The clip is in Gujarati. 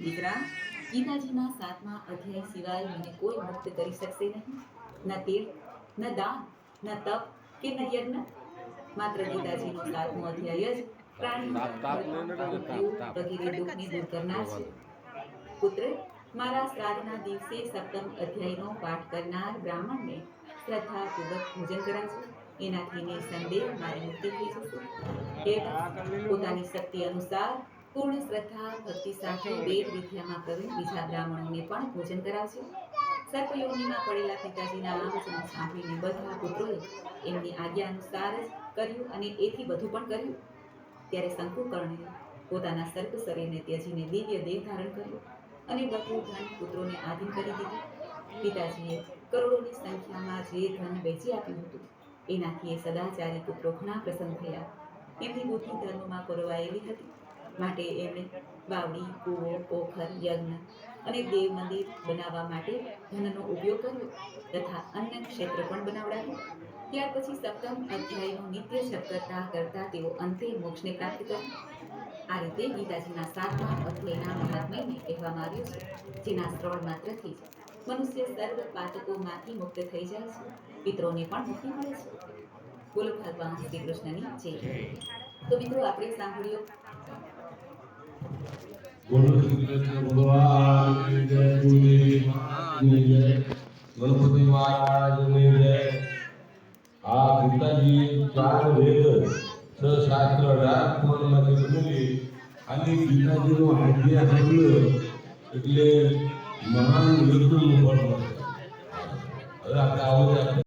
દીકરા, ગીતાજીના 7મા અધ્યાય સિવાય મને કોઈ મુક્ત કરી શકશે નહીં. ન તીર્થ, ન દાન, ન તપ કે ન યજ્ઞ. માત્ર ગીતાજીનો 7મો અધ્યાય જ પ્રાણી વગેરે દુઃખને દૂર કરનાર છે. પુત્ર, મારા શ્રાદ્ધના દિવસે 7મ અધ્યાયનો પાઠ કરનાર બ્રાહ્મણને શ્રદ્ધાપૂર્વક ભોજન કરાવજો. એનાથી નિસંદેહ મારી મુક્તિ થઈ જશે. પોતાની શક્તિ અનુસાર પૂર્ણ શ્રદ્ધા ભક્તિ સાથે વેદ વિદ્યામાં પ્રવીણ બીજા બ્રાહ્મણોને પણ ભોજન કરાવજો. સર્પયોનિમાં પડેલા પિતાજીના આ વચનો સાંભળીને બધા પુત્રોએ એમની આજ્ઞા અનુસાર જ કર્યું અને એથી વધુ પણ કર્યું. ત્યારે શંકુકર્ણે પોતાના સર્પ શરીરને ત્યજીને દિવ્ય દેહ ધારણ કર્યો અને બધું ધન પુત્રોને આધીન કરી દીધું. પિતાજીએ કરોડોની સંખ્યામાં જે ધન વેચી આપ્યું હતું એનાથી એ સદાચારી પુત્રો ઘણા પ્રસન્ન થયા. એમની બુદ્ધિ ધર્મમાં પરોવાયેલી હતી, માટે એમણે બાવડી, કૂવો, પોખર, યજ્ઞ અને દેવ મંદિર બનાવવા માટે ધનનો ઉપયોગ કર્યો તથા અન્ય ક્ષેત્ર પણ બનાવડાવ્યું. ત્યાર પછી 7મ અધ્યાયનો નિત્ય જપ કરતા કરતા તેઓ અંતે મોક્ષને પ્રાપ્ત કર્યું. આ રીતે ગીતાજીના 7મા અધ્યાયના મહાત્મ્યને કહેવામાં આવ્યું છે, જેના શ્રવણ માત્રથી જ મનુષ્ય સર્વ પાતકોમાંથી મુક્ત થઈ જાય છે, પિતરોને પણ મુક્તિ મળે છે. બોલો ભગવાન શ્રી કૃષ્ણની જય. તો મિત્રો, આપણે સાંભળ્યો બોલો શ્રી કૃષ્ણ ભગવાન જય, ગણપતિ મહારાજની જય. આ ગીતાજી 4 વેદ 6 શાસ્ત્ર 18 પુરાણમાંથી બનેલી આની ગીતાજીનો આજ્ઞા સાંભળ્યો એટલે મહાન યુદ્ધનું ફળ મળે. હવે આપણે આવો